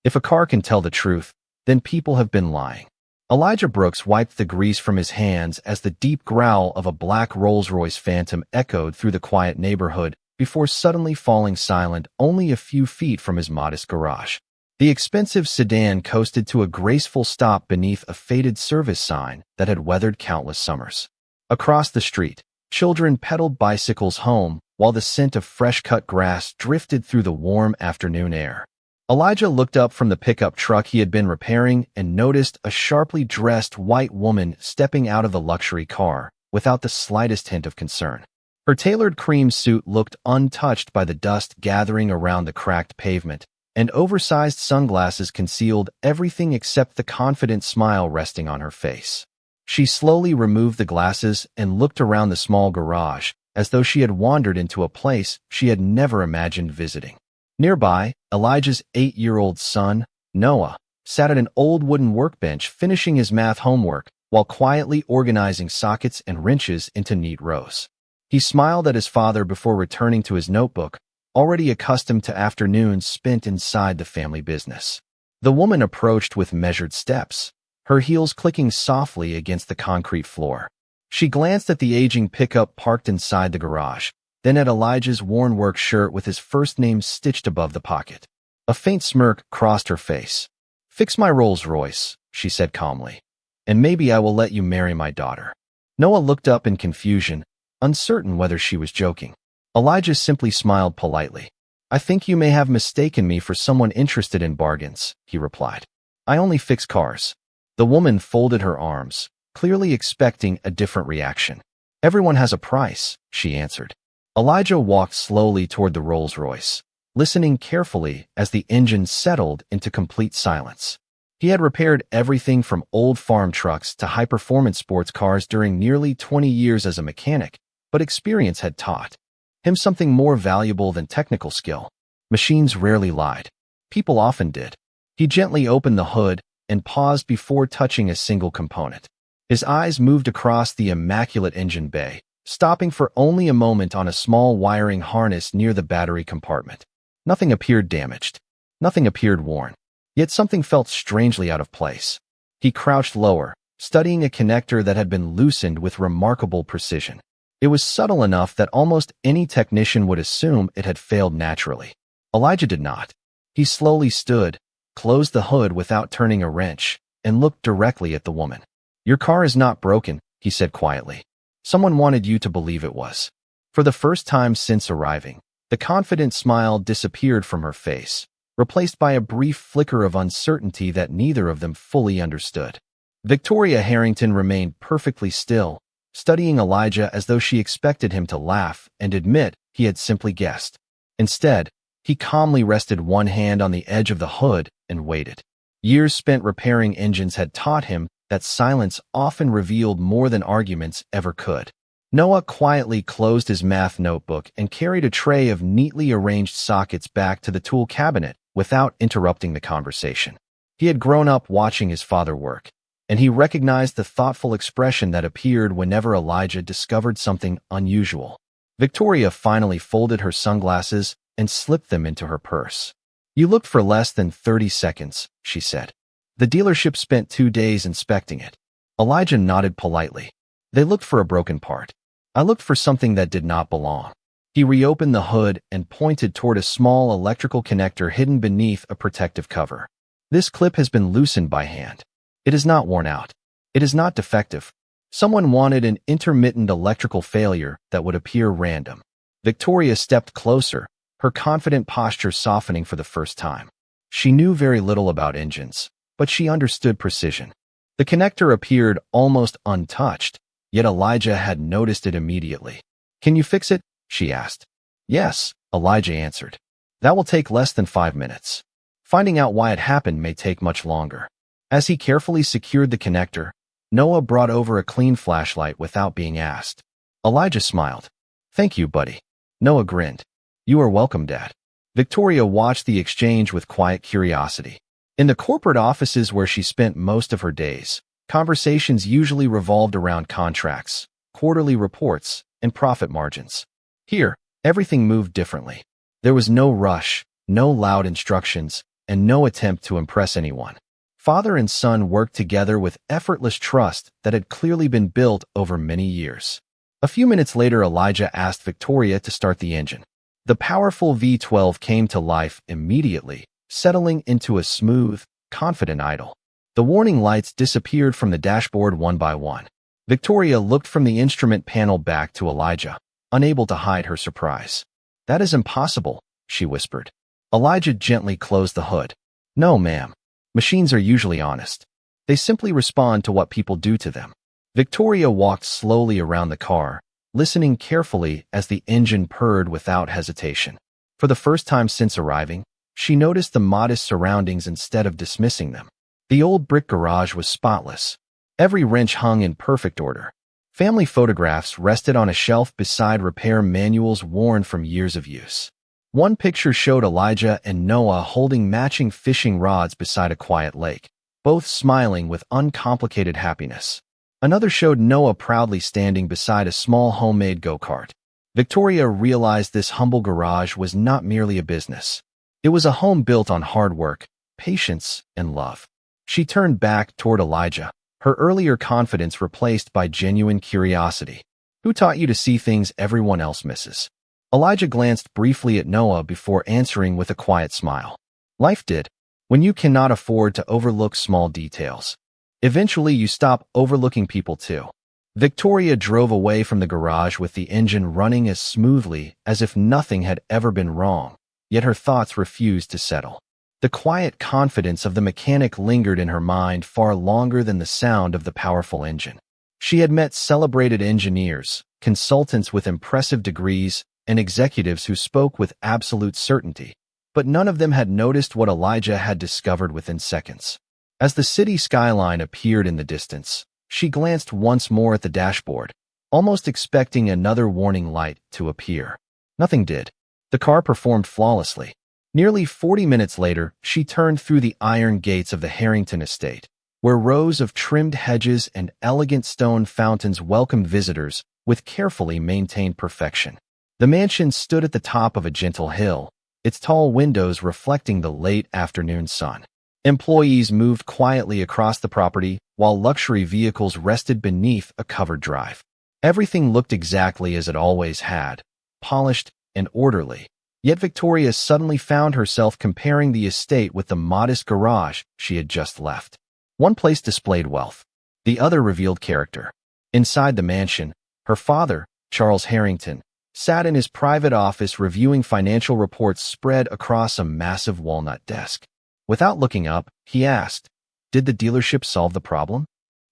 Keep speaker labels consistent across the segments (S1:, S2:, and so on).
S1: If a car can tell the truth, then people have been lying. Elijah Brooks wiped the grease from his hands as the deep growl of a black Rolls-Royce Phantom echoed through the quiet neighborhood before suddenly falling silent only a few feet from his modest garage. The expensive sedan coasted to a graceful stop beneath a faded service sign that had weathered countless summers. Across the street, children pedaled bicycles home while the scent of fresh-cut grass drifted through the warm afternoon air. Elijah looked up from the pickup truck he had been repairing and noticed a sharply dressed white woman stepping out of the luxury car without the slightest hint of concern. Her tailored cream suit looked untouched by the dust gathering around the cracked pavement, and oversized sunglasses concealed everything except the confident smile resting on her face. She slowly removed the glasses and looked around the small garage, as though she had wandered into a place she had never imagined visiting. Nearby, Elijah's 8-year-old son, Noah, sat at an old wooden workbench finishing his math homework while quietly organizing sockets and wrenches into neat rows. He smiled at his father before returning to his notebook, already accustomed to afternoons spent inside the family business. The woman approached with measured steps, her heels clicking softly against the concrete floor. She glanced at the aging pickup parked inside the garage, then at Elijah's worn work shirt with his first name stitched above the pocket. A faint smirk crossed her face. "Fix my Rolls-Royce," she said calmly, "and maybe I will let you marry my daughter." Noah looked up in confusion, uncertain whether she was joking. Elijah simply smiled politely. "I think you may have mistaken me for someone interested in bargains," he replied. "I only fix cars." The woman folded her arms, clearly expecting a different reaction. "Everyone has a price," she answered. Elijah walked slowly toward the Rolls-Royce, listening carefully as the engine settled into complete silence. He had repaired everything from old farm trucks to high-performance sports cars during nearly 20 years as a mechanic, but experience had taught him something more valuable than technical skill. Machines rarely lied. People often did. He gently opened the hood and paused before touching a single component. His eyes moved across the immaculate engine bay, stopping for only a moment on a small wiring harness near the battery compartment. Nothing appeared damaged. Nothing appeared worn. Yet something felt strangely out of place. He crouched lower, studying a connector that had been loosened with remarkable precision. It was subtle enough that almost any technician would assume it had failed naturally. Elijah did not. He slowly stood, closed the hood without turning a wrench, and looked directly at the woman. "Your car is not broken," he said quietly. "Someone wanted you to believe it was." For the first time since arriving, the confident smile disappeared from her face, replaced by a brief flicker of uncertainty that neither of them fully understood. Victoria Harrington remained perfectly still, studying Elijah as though she expected him to laugh and admit he had simply guessed. Instead, he calmly rested one hand on the edge of the hood and waited. Years spent repairing engines had taught him that silence often revealed more than arguments ever could. Noah quietly closed his math notebook and carried a tray of neatly arranged sockets back to the tool cabinet without interrupting the conversation. He had grown up watching his father work, and he recognized the thoughtful expression that appeared whenever Elijah discovered something unusual. Victoria finally folded her sunglasses and slipped them into her purse. "You looked for less than 30 seconds, she said. "The dealership spent 2 days inspecting it." Elijah nodded politely. "They looked for a broken part. I looked for something that did not belong." He reopened the hood and pointed toward a small electrical connector hidden beneath a protective cover. "This clip has been loosened by hand. It is not worn out. It is not defective. Someone wanted an intermittent electrical failure that would appear random." Victoria stepped closer, her confident posture softening for the first time. She knew very little about engines, but she understood precision. The connector appeared almost untouched, yet Elijah had noticed it immediately. "Can you fix it?" she asked. "Yes," Elijah answered. "That will take less than 5 minutes. Finding out why it happened may take much longer." As he carefully secured the connector, Noah brought over a clean flashlight without being asked. Elijah smiled. "Thank you, buddy." Noah grinned. "You are welcome, Dad." Victoria watched the exchange with quiet curiosity. In the corporate offices where she spent most of her days, conversations usually revolved around contracts, quarterly reports, and profit margins. Here, everything moved differently. There was no rush, no loud instructions, and no attempt to impress anyone. Father and son worked together with effortless trust that had clearly been built over many years. A few minutes later, Elijah asked Victoria to start the engine. The powerful V12 came to life immediately, settling into a smooth, confident idle. The warning lights disappeared from the dashboard one by one. Victoria looked from the instrument panel back to Elijah, unable to hide her surprise. "That is impossible," she whispered. Elijah gently closed the hood. "No, ma'am. Machines are usually honest. They simply respond to what people do to them." Victoria walked slowly around the car, listening carefully as the engine purred without hesitation. For the first time since arriving, she noticed the modest surroundings instead of dismissing them. The old brick garage was spotless. Every wrench hung in perfect order. Family photographs rested on a shelf beside repair manuals worn from years of use. One picture showed Elijah and Noah holding matching fishing rods beside a quiet lake, both smiling with uncomplicated happiness. Another showed Noah proudly standing beside a small homemade go-kart. Victoria realized this humble garage was not merely a business. It was a home built on hard work, patience, and love. She turned back toward Elijah, her earlier confidence replaced by genuine curiosity. "Who taught you to see things everyone else misses?" Elijah glanced briefly at Noah before answering with a quiet smile. "Life did. When you cannot afford to overlook small details, eventually you stop overlooking people too." Victoria drove away from the garage with the engine running as smoothly as if nothing had ever been wrong, yet her thoughts refused to settle. The quiet confidence of the mechanic lingered in her mind far longer than the sound of the powerful engine. She had met celebrated engineers, consultants with impressive degrees, and executives who spoke with absolute certainty, but none of them had noticed what Elijah had discovered within seconds. As the city skyline appeared in the distance, she glanced once more at the dashboard, almost expecting another warning light to appear. Nothing did. The car performed flawlessly. Nearly 40 minutes later, she turned through the iron gates of the Harrington estate, where rows of trimmed hedges and elegant stone fountains welcomed visitors with carefully maintained perfection. The mansion stood at the top of a gentle hill, its tall windows reflecting the late afternoon sun. Employees moved quietly across the property, while luxury vehicles rested beneath a covered drive. Everything looked exactly as it always had, polished and orderly. Yet Victoria suddenly found herself comparing the estate with the modest garage she had just left. One place displayed wealth, the other revealed character. Inside the mansion, her father, Charles Harrington, sat in his private office reviewing financial reports spread across a massive walnut desk. Without looking up, he asked, "Did the dealership solve the problem?"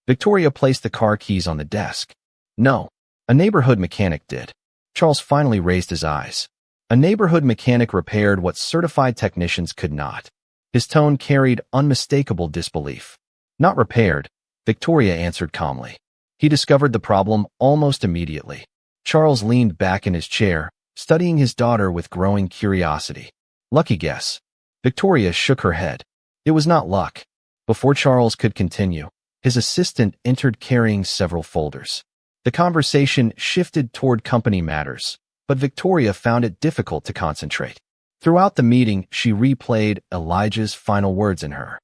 S1: Victoria placed the car keys on the desk. "No, a neighborhood mechanic did." Charles finally raised his eyes. A neighborhood mechanic repaired what certified technicians could not. His tone carried unmistakable disbelief. "Not repaired," Victoria answered calmly. "He discovered the problem almost immediately." Charles leaned back in his chair, studying his daughter with growing curiosity. "Lucky guess." Victoria shook her head. It was not luck. Before Charles could continue, his assistant entered carrying several folders. The conversation shifted toward company matters, but Victoria found it difficult to concentrate. Throughout the meeting, she replayed Elijah's final words in her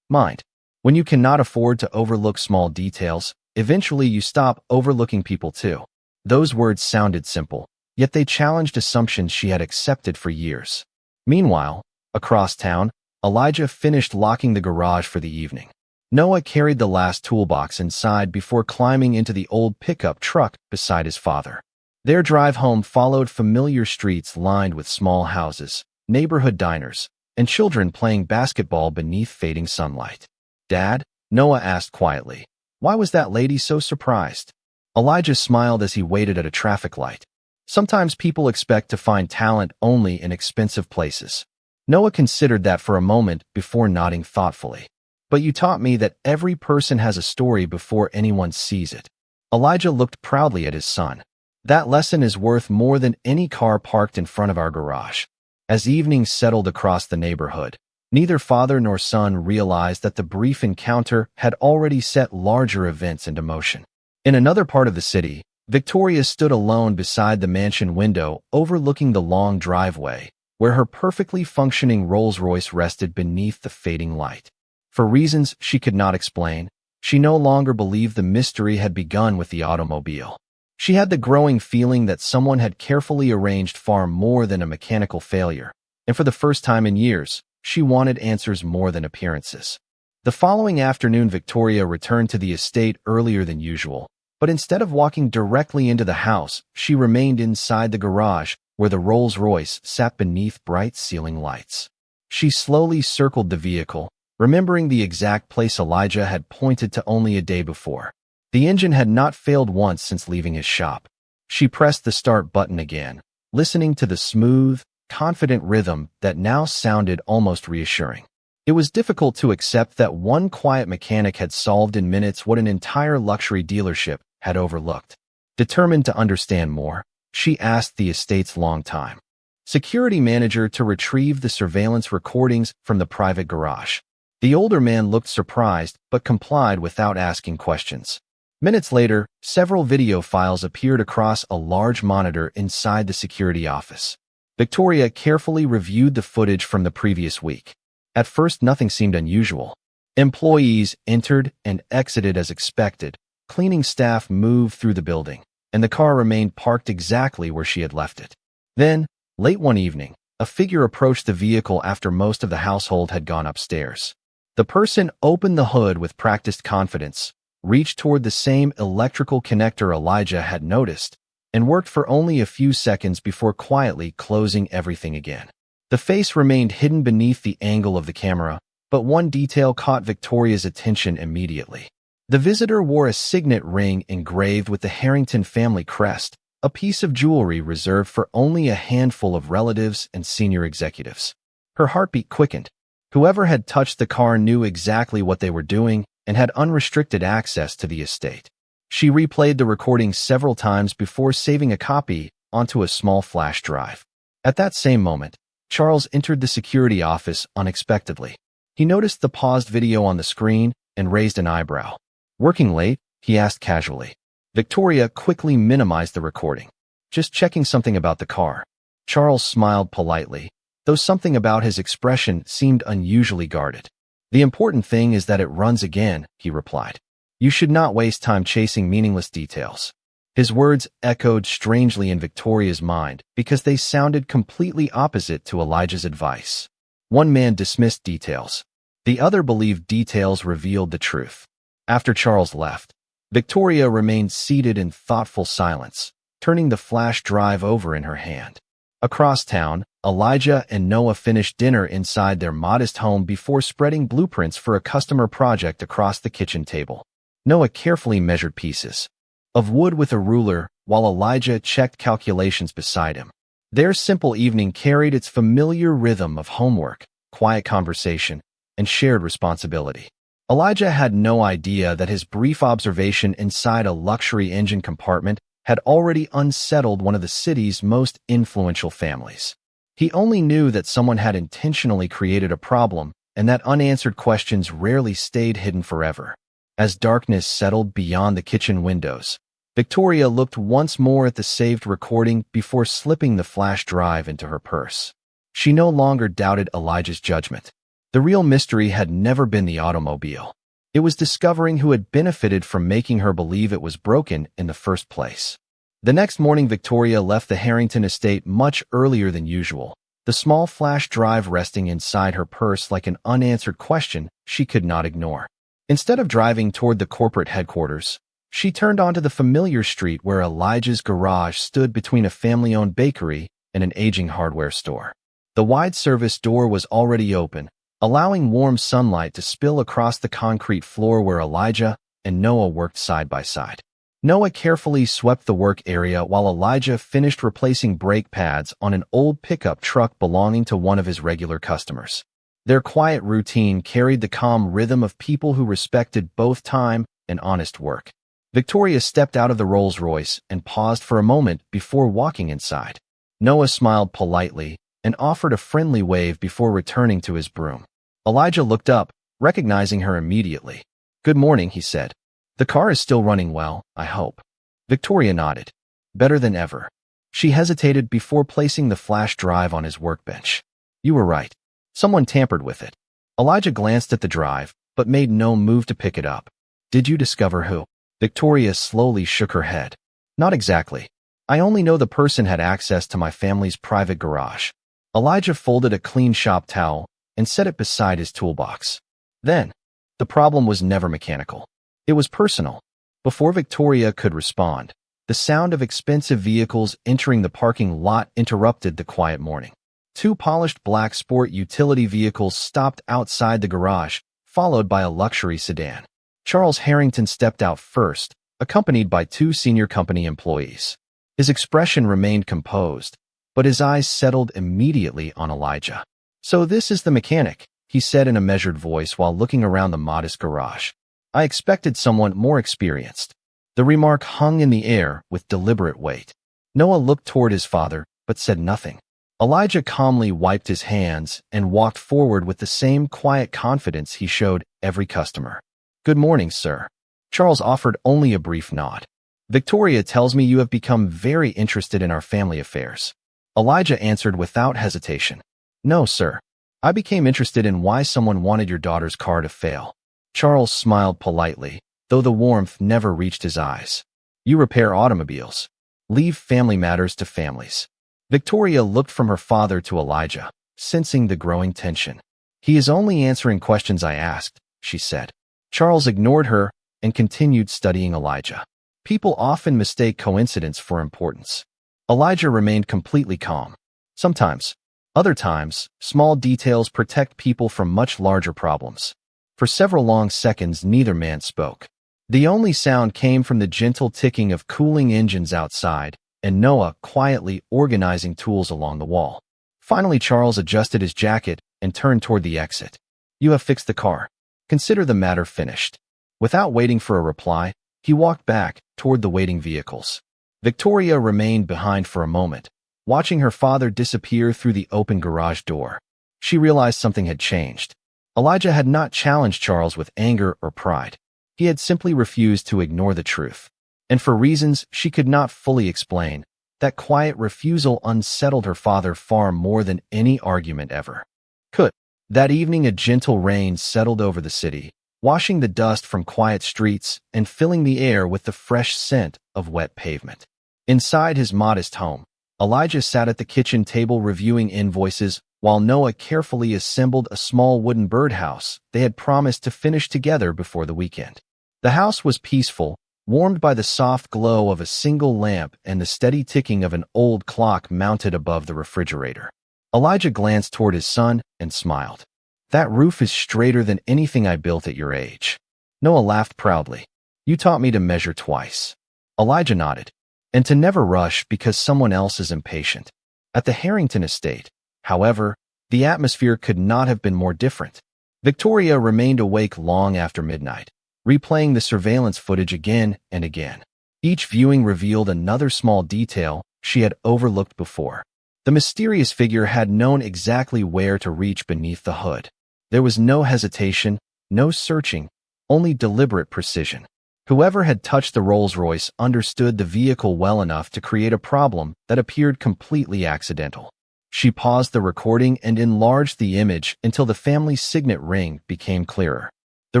S1: mind. "When you cannot afford to overlook small details, eventually you stop overlooking people too." Those words sounded simple, yet they challenged assumptions she had accepted for years. Meanwhile, across town, Elijah finished locking the garage for the evening. Noah carried the last toolbox inside before climbing into the old pickup truck beside his father. Their drive home followed familiar streets lined with small houses, neighborhood diners, and children playing basketball beneath fading sunlight. "Dad?" Noah asked quietly. "Why was that lady so surprised?" Elijah smiled as he waited at a traffic light. "Sometimes people expect to find talent only in expensive places." Noah considered that for a moment before nodding thoughtfully. "But you taught me that every person has a story before anyone sees it." Elijah looked proudly at his son. "That lesson is worth more than any car parked in front of our garage." As evening settled across the neighborhood, neither father nor son realized that the brief encounter had already set larger events into motion. In another part of the city, Victoria stood alone beside the mansion window overlooking the long driveway, where her perfectly functioning Rolls-Royce rested beneath the fading light. For reasons she could not explain, she no longer believed the mystery had begun with the automobile. She had the growing feeling that someone had carefully arranged far more than a mechanical failure, and for the first time in years, she wanted answers more than appearances. The following afternoon, Victoria returned to the estate earlier than usual, but instead of walking directly into the house, she remained inside the garage where the Rolls-Royce sat beneath bright ceiling lights. She slowly circled the vehicle, remembering the exact place Elijah had pointed to only a day before. The engine had not failed once since leaving his shop. She pressed the start button again, listening to the smooth, confident rhythm that now sounded almost reassuring. It was difficult to accept that one quiet mechanic had solved in minutes what an entire luxury dealership had overlooked. Determined to understand more, she asked the estate's longtime security manager to retrieve the surveillance recordings from the private garage. The older man looked surprised but complied without asking questions. Minutes later, several video files appeared across a large monitor inside the security office. Victoria carefully reviewed the footage from the previous week. At first, nothing seemed unusual. Employees entered and exited as expected, cleaning staff moved through the building, and the car remained parked exactly where she had left it. Then, late one evening, a figure approached the vehicle after most of the household had gone upstairs. The person opened the hood with practiced confidence, reached toward the same electrical connector Elijah had noticed, and worked for only a few seconds before quietly closing everything again. The face remained hidden beneath the angle of the camera, but one detail caught Victoria's attention immediately. The visitor wore a signet ring engraved with the Harrington family crest, a piece of jewelry reserved for only a handful of relatives and senior executives. Her heartbeat quickened. Whoever had touched the car knew exactly what they were doing and had unrestricted access to the estate. She replayed the recording several times before saving a copy onto a small flash drive. At that same moment, Charles entered the security office unexpectedly. He noticed the paused video on the screen and raised an eyebrow. "Working late?" he asked casually. Victoria quickly minimized the recording. "Just checking something about the car." Charles smiled politely, though something about his expression seemed unusually guarded. "The important thing is that it runs again," he replied. "You should not waste time chasing meaningless details." His words echoed strangely in Victoria's mind because they sounded completely opposite to Elijah's advice. One man dismissed details. The other believed details revealed the truth. After Charles left, Victoria remained seated in thoughtful silence, turning the flash drive over in her hand. Across town, Elijah and Noah finished dinner inside their modest home before spreading blueprints for a customer project across the kitchen table. Noah carefully measured pieces of wood with a ruler, while Elijah checked calculations beside him. Their simple evening carried its familiar rhythm of homework, quiet conversation, and shared responsibility. Elijah had no idea that his brief observation inside a luxury engine compartment had already unsettled one of the city's most influential families. He only knew that someone had intentionally created a problem and that unanswered questions rarely stayed hidden forever. As darkness settled beyond the kitchen windows, Victoria looked once more at the saved recording before slipping the flash drive into her purse. She no longer doubted Elijah's judgment. The real mystery had never been the automobile. It was discovering who had benefited from making her believe it was broken in the first place. The next morning, Victoria left the Harrington estate much earlier than usual, the small flash drive resting inside her purse like an unanswered question she could not ignore. Instead of driving toward the corporate headquarters, she turned onto the familiar street where Elijah's garage stood between a family-owned bakery and an aging hardware store. The wide service door was already open, allowing warm sunlight to spill across the concrete floor where Elijah and Noah worked side by side. Noah carefully swept the work area while Elijah finished replacing brake pads on an old pickup truck belonging to one of his regular customers. Their quiet routine carried the calm rhythm of people who respected both time and honest work. Victoria stepped out of the Rolls-Royce and paused for a moment before walking inside. Noah smiled politely and offered a friendly wave before returning to his broom. Elijah looked up, recognizing her immediately. "Good morning," he said. "The car is still running well, I hope." Victoria nodded. "Better than ever." She hesitated before placing the flash drive on his workbench. You were right. Someone tampered with it. Elijah glanced at the drive, but made no move to pick it up. Did you discover who? Victoria slowly shook her head. Not exactly. I only know the person had access to my family's private garage. Elijah folded a clean shop towel and set it beside his toolbox. Then, the problem was never mechanical. It was personal. Before Victoria could respond, the sound of expensive vehicles entering the parking lot interrupted the quiet morning. Two polished black sport utility vehicles stopped outside the garage, followed by a luxury sedan. Charles Harrington stepped out first, accompanied by two senior company employees. His expression remained composed, but his eyes settled immediately on Elijah. So this is the mechanic, he said in a measured voice while looking around the modest garage. I expected someone more experienced. The remark hung in the air with deliberate weight. Noah looked toward his father, but said nothing. Elijah calmly wiped his hands and walked forward with the same quiet confidence he showed every customer. Good morning, sir. Charles offered only a brief nod. Victoria tells me you have become very interested in our family affairs. Elijah answered without hesitation. No, sir. I became interested in why someone wanted your daughter's car to fail. Charles smiled politely, though the warmth never reached his eyes. You repair automobiles. Leave family matters to families. Victoria looked from her father to Elijah, sensing the growing tension. He is only answering questions I asked, she said. Charles ignored her and continued studying Elijah. People often mistake coincidence for importance. Elijah remained completely calm. Sometimes, other times, small details protect people from much larger problems. For several long seconds, neither man spoke. The only sound came from the gentle ticking of cooling engines outside, and Noah quietly organizing tools along the wall. Finally, Charles adjusted his jacket and turned toward the exit. You have fixed the car. Consider the matter finished. Without waiting for a reply, he walked back toward the waiting vehicles. Victoria remained behind for a moment, watching her father disappear through the open garage door. She realized something had changed. Elijah had not challenged Charles with anger or pride. He had simply refused to ignore the truth. And for reasons she could not fully explain, that quiet refusal unsettled her father far more than any argument ever could. That evening, a gentle rain settled over the city, washing the dust from quiet streets and filling the air with the fresh scent of wet pavement. Inside his modest home, Elijah sat at the kitchen table reviewing invoices while Noah carefully assembled a small wooden birdhouse they had promised to finish together before the weekend. The house was peaceful, warmed by the soft glow of a single lamp and the steady ticking of an old clock mounted above the refrigerator. Elijah glanced toward his son and smiled. That roof is straighter than anything I built at your age. Noah laughed proudly. You taught me to measure twice. Elijah nodded. And to never rush because someone else is impatient. At the Harrington estate, however, the atmosphere could not have been more different. Victoria remained awake long after midnight, replaying the surveillance footage again and again. Each viewing revealed another small detail she had overlooked before. The mysterious figure had known exactly where to reach beneath the hood. There was no hesitation, no searching, only deliberate precision. Whoever had touched the Rolls-Royce understood the vehicle well enough to create a problem that appeared completely accidental. She paused the recording and enlarged the image until the family's signet ring became clearer. The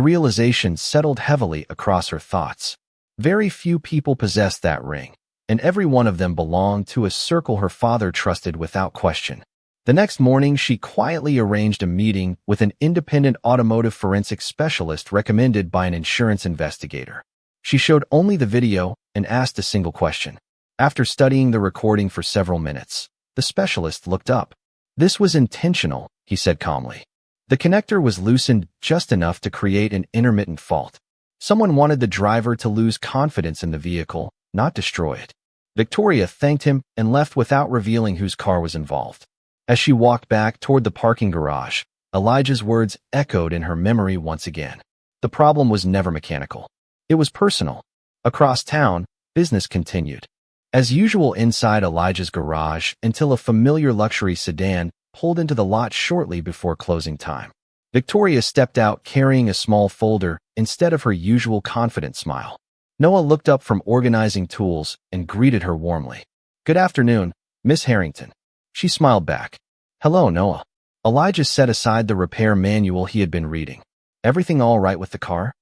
S1: realization settled heavily across her thoughts. Very few people possessed that ring, and every one of them belonged to a circle her father trusted without question. The next morning, she quietly arranged a meeting with an independent automotive forensic specialist recommended by an insurance investigator. She showed only the video and asked a single question. After studying the recording for several minutes, the specialist looked up. This was intentional, he said calmly. The connector was loosened just enough to create an intermittent fault. Someone wanted the driver to lose confidence in the vehicle, not destroy it. Victoria thanked him and left without revealing whose car was involved. As she walked back toward the parking garage, Elijah's words echoed in her memory once again. The problem was never mechanical. It was personal. Across town, business continued. As usual inside Elijah's garage until a familiar luxury sedan pulled into the lot shortly before closing time. Victoria stepped out carrying a small folder instead of her usual confident smile. Noah looked up from organizing tools and greeted her warmly. Good afternoon, Miss Harrington. She smiled back. Hello, Noah. Elijah set aside the repair manual he had been reading. Everything all right with the car?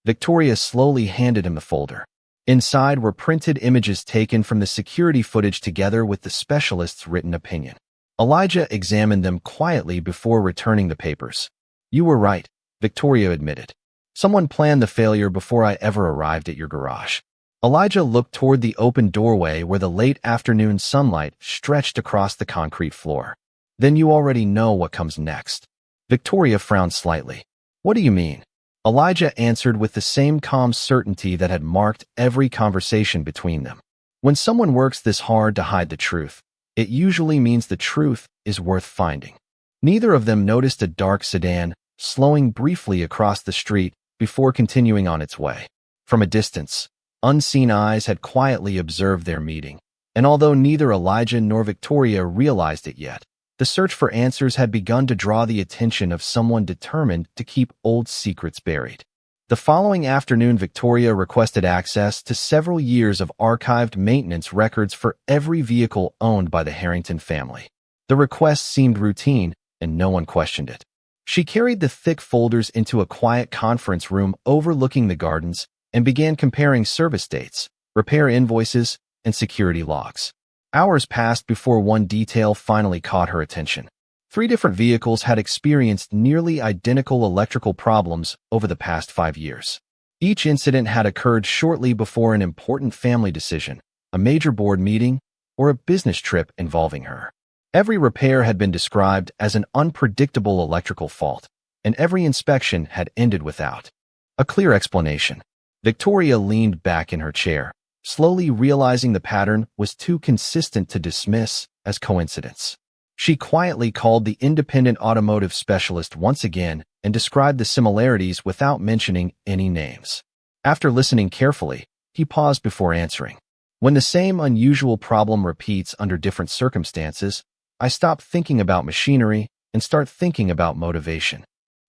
S1: Victoria slowly handed him the folder. Inside were printed images taken from the security footage together with the specialist's written opinion. Elijah examined them quietly before returning the papers. You were right, Victoria admitted. Someone planned the failure before I ever arrived at your garage. Elijah looked toward the open doorway where the late afternoon sunlight stretched across the concrete floor. Then you already know what comes next. Victoria frowned slightly. What do you mean? Elijah answered with the same calm certainty that had marked every conversation between them. When someone works this hard to hide the truth, it usually means the truth is worth finding. Neither of them noticed a dark sedan slowing briefly across the street before continuing on its way. From a distance, unseen eyes had quietly observed their meeting, and although neither Elijah nor Victoria realized it yet, the search for answers had begun to draw the attention of someone determined to keep old secrets buried. The following afternoon, Victoria requested access to several years of archived maintenance records for every vehicle owned by the Harrington family. The request seemed routine, and no one questioned it. She carried the thick folders into a quiet conference room overlooking the gardens and began comparing service dates, repair invoices, and security logs. Hours passed before one detail finally caught her attention. 3 different vehicles had experienced nearly identical electrical problems over the past 5 years. Each incident had occurred shortly before an important family decision, a major board meeting, or a business trip involving her. Every repair had been described as an unpredictable electrical fault, and every inspection had ended without a clear explanation. Victoria leaned back in her chair, slowly realizing the pattern was too consistent to dismiss as coincidence. She quietly called the independent automotive specialist once again and described the similarities without mentioning any names. After listening carefully, he paused before answering. When the same unusual problem repeats under different circumstances, I stop thinking about machinery and start thinking about motivation.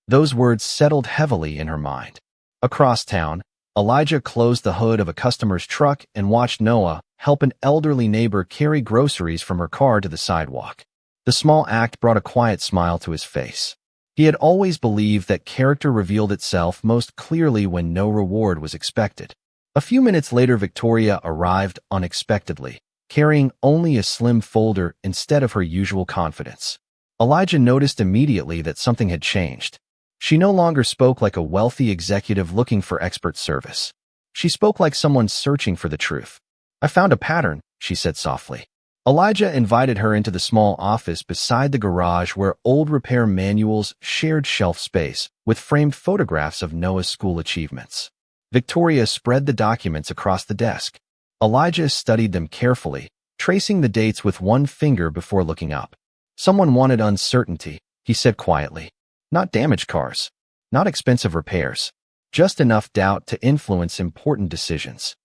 S1: Those words settled heavily in her mind. Across town, Elijah closed the hood of a customer's truck and watched Noah help an elderly neighbor carry groceries from her car to the sidewalk. The small act brought a quiet smile to his face. He had always believed that character revealed itself most clearly when no reward was expected. A few minutes later, Victoria arrived unexpectedly, carrying only a slim folder instead of her usual confidence. Elijah noticed immediately that something had changed. She no longer spoke like a wealthy executive looking for expert service. She spoke like someone searching for the truth. I found a pattern, she said softly. Elijah invited her into the small office beside the garage where old repair manuals shared shelf space with framed photographs of Noah's school achievements. Victoria spread the documents across the desk. Elijah studied them carefully, tracing the dates with one finger before looking up. Someone wanted uncertainty, he said quietly. Not damaged cars, not expensive repairs, just enough doubt to influence important decisions.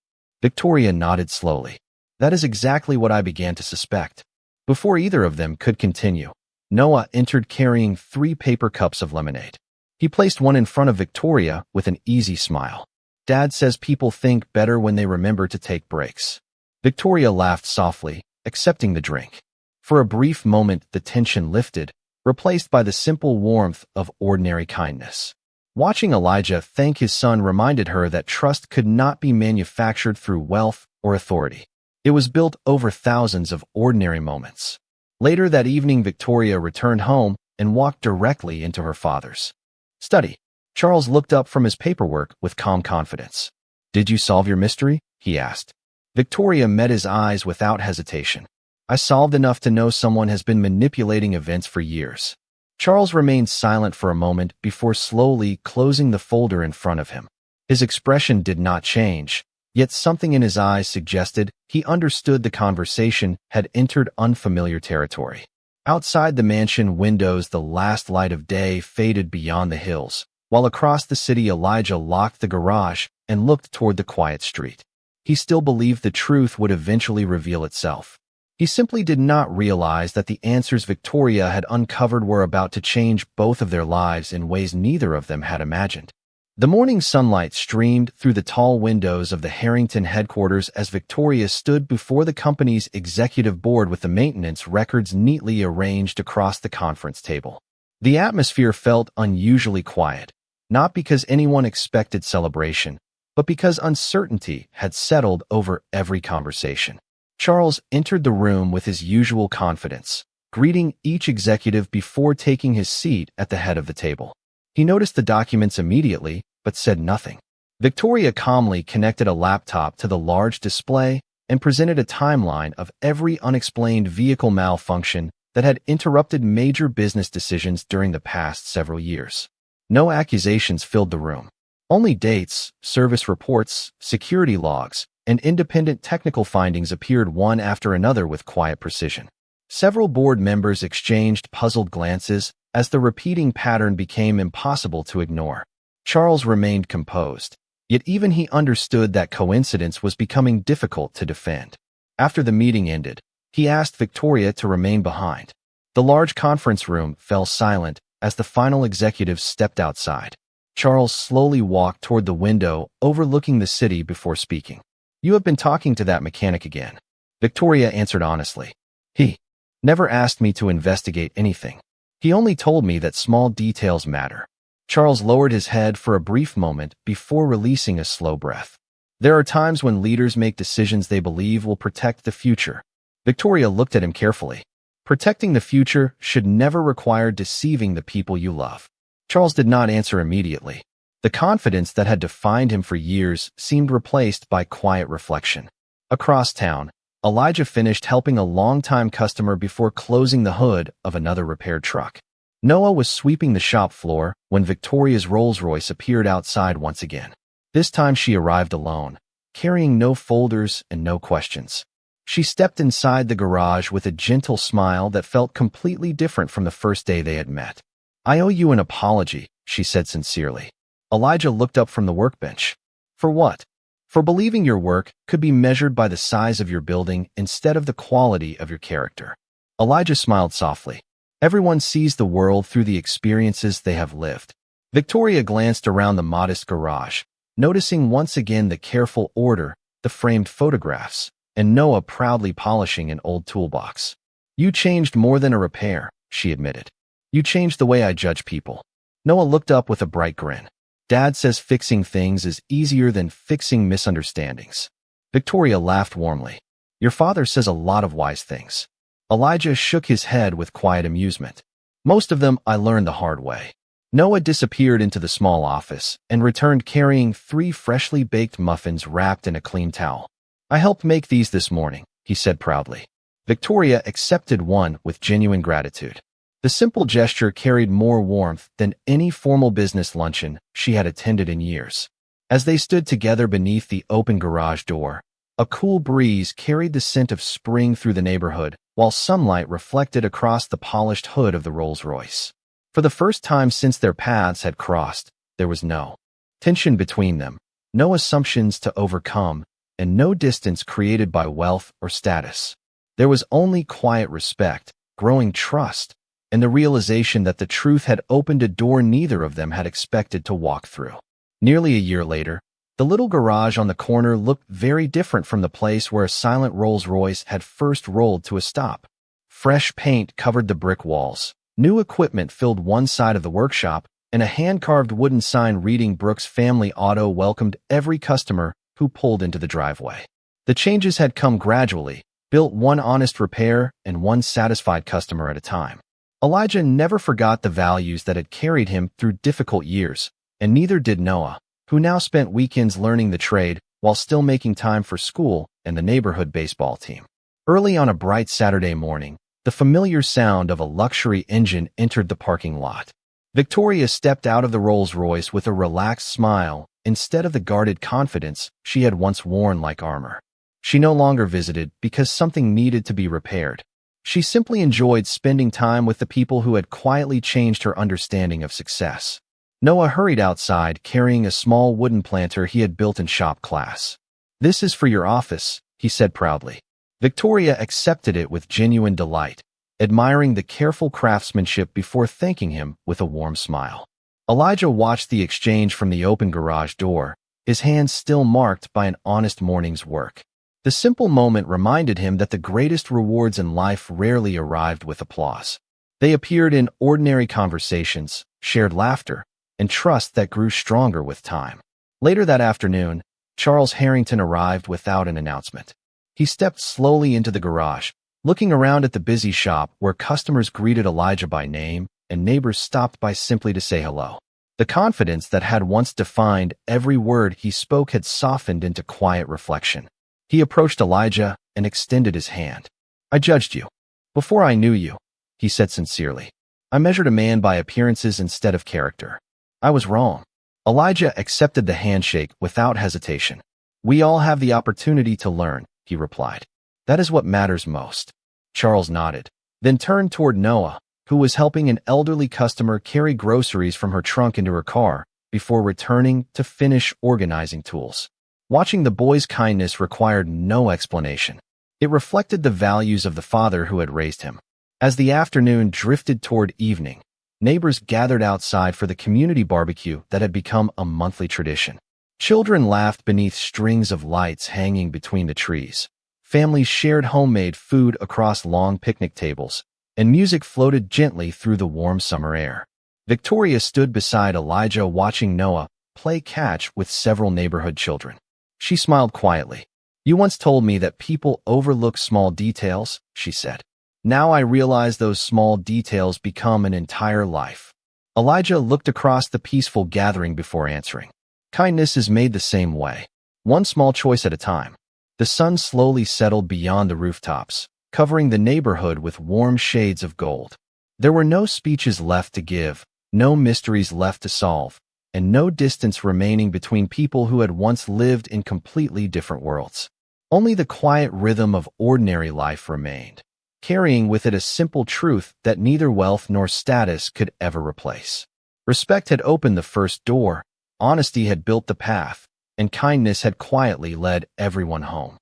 S1: Victoria nodded slowly. That is exactly what I began to suspect. Before either of them could continue, Noah entered carrying 3 paper cups of lemonade. He placed one in front of Victoria with an easy smile. Dad says people think better when they remember to take breaks. Victoria laughed softly, accepting the drink. For a brief moment, the tension lifted, replaced by the simple warmth of ordinary kindness. Watching Elijah thank his son reminded her that trust could not be manufactured through wealth or authority. It was built over thousands of ordinary moments. Later that evening, Victoria returned home and walked directly into her father's study. Charles looked up from his paperwork with calm confidence. Did you solve your mystery? He asked. Victoria met his eyes without hesitation. I solved enough to know someone has been manipulating events for years. Charles remained silent for a moment before slowly closing the folder in front of him. His expression did not change, yet something in his eyes suggested he understood the conversation had entered unfamiliar territory. Outside the mansion windows, the last light of day faded beyond the hills, while across the city Elijah locked the garage and looked toward the quiet street. He still believed the truth would eventually reveal itself. He simply did not realize that the answers Victoria had uncovered were about to change both of their lives in ways neither of them had imagined. The morning sunlight streamed through the tall windows of the Harrington headquarters as Victoria stood before the company's executive board with the maintenance records neatly arranged across the conference table. The atmosphere felt unusually quiet, not because anyone expected celebration, but because uncertainty had settled over every conversation. Charles entered the room with his usual confidence, greeting each executive before taking his seat at the head of the table. He noticed the documents immediately, but said nothing. Victoria calmly connected a laptop to the large display and presented a timeline of every unexplained vehicle malfunction that had interrupted major business decisions during the past several years. No accusations filled the room. Only dates, service reports, security logs, and independent technical findings appeared one after another with quiet precision. Several board members exchanged puzzled glances as the repeating pattern became impossible to ignore. Charles remained composed, yet even he understood that coincidence was becoming difficult to defend. After the meeting ended, he asked Victoria to remain behind. The large conference room fell silent as the final executives stepped outside. Charles slowly walked toward the window overlooking the city before speaking. "You have been talking to that mechanic again." Victoria answered honestly. "He never asked me to investigate anything. He only told me that small details matter." Charles lowered his head for a brief moment before releasing a slow breath. There are times when leaders make decisions they believe will protect the future. Victoria looked at him carefully. Protecting the future should never require deceiving the people you love. Charles did not answer immediately. The confidence that had defined him for years seemed replaced by quiet reflection. Across town, Elijah finished helping a longtime customer before closing the hood of another repaired truck. Noah was sweeping the shop floor when Victoria's Rolls-Royce appeared outside once again. This time she arrived alone, carrying no folders and no questions. She stepped inside the garage with a gentle smile that felt completely different from the first day they had met. "I owe you an apology," she said sincerely. Elijah looked up from the workbench. "For what?" "For believing your work could be measured by the size of your building instead of the quality of your character." Elijah smiled softly. "Everyone sees the world through the experiences they have lived." Victoria glanced around the modest garage, noticing once again the careful order, the framed photographs, and Noah proudly polishing an old toolbox. "You changed more than a repair," she admitted. "You changed the way I judge people." Noah looked up with a bright grin. "Dad says fixing things is easier than fixing misunderstandings." Victoria laughed warmly. "Your father says a lot of wise things." Elijah shook his head with quiet amusement. "Most of them I learned the hard way." Noah disappeared into the small office and returned carrying 3 freshly baked muffins wrapped in a clean towel. "I helped make these this morning," he said proudly. Victoria accepted one with genuine gratitude. The simple gesture carried more warmth than any formal business luncheon she had attended in years. As they stood together beneath the open garage door, a cool breeze carried the scent of spring through the neighborhood, while sunlight reflected across the polished hood of the Rolls-Royce. For the first time since their paths had crossed, there was no tension between them, no assumptions to overcome, and no distance created by wealth or status. There was only quiet respect, growing trust, and the realization that the truth had opened a door neither of them had expected to walk through. Nearly a year later, the little garage on the corner looked very different from the place where a silent Rolls-Royce had first rolled to a stop. Fresh paint covered the brick walls, new equipment filled one side of the workshop, and a hand-carved wooden sign reading Brooks Family Auto welcomed every customer who pulled into the driveway. The changes had come gradually, built one honest repair and one satisfied customer at a time. Elijah never forgot the values that had carried him through difficult years, and neither did Noah, who now spent weekends learning the trade while still making time for school and the neighborhood baseball team. Early on a bright Saturday morning, the familiar sound of a luxury engine entered the parking lot. Victoria stepped out of the Rolls-Royce with a relaxed smile instead of the guarded confidence she had once worn like armor. She no longer visited because something needed to be repaired. She simply enjoyed spending time with the people who had quietly changed her understanding of success. Noah hurried outside carrying a small wooden planter he had built in shop class. "This is for your office," he said proudly. Victoria accepted it with genuine delight, admiring the careful craftsmanship before thanking him with a warm smile. Elijah watched the exchange from the open garage door, his hands still marked by an honest morning's work. The simple moment reminded him that the greatest rewards in life rarely arrived with applause. They appeared in ordinary conversations, shared laughter, and trust that grew stronger with time. Later that afternoon, Charles Harrington arrived without an announcement. He stepped slowly into the garage, looking around at the busy shop where customers greeted Elijah by name and neighbors stopped by simply to say hello. The confidence that had once defined every word he spoke had softened into quiet reflection. He approached Elijah and extended his hand. "I judged you before I knew you," he said sincerely. "I measured a man by appearances instead of character. I was wrong." Elijah accepted the handshake without hesitation. "We all have the opportunity to learn," he replied. "That is what matters most." Charles nodded, then turned toward Noah, who was helping an elderly customer carry groceries from her trunk into her car before returning to finish organizing tools. Watching the boy's kindness required no explanation. It reflected the values of the father who had raised him. As the afternoon drifted toward evening, neighbors gathered outside for the community barbecue that had become a monthly tradition. Children laughed beneath strings of lights hanging between the trees. Families shared homemade food across long picnic tables, and music floated gently through the warm summer air. Victoria stood beside Elijah watching Noah play catch with several neighborhood children. She smiled quietly. "You once told me that people overlook small details," she said. "Now I realize those small details become an entire life." Elijah looked across the peaceful gathering before answering. "Kindness is made the same way, one small choice at a time." The sun slowly settled beyond the rooftops, covering the neighborhood with warm shades of gold. There were no speeches left to give, no mysteries left to solve, and no distance remaining between people who had once lived in completely different worlds. Only the quiet rhythm of ordinary life remained, carrying with it a simple truth that neither wealth nor status could ever replace. Respect had opened the first door, honesty had built the path, and kindness had quietly led everyone home.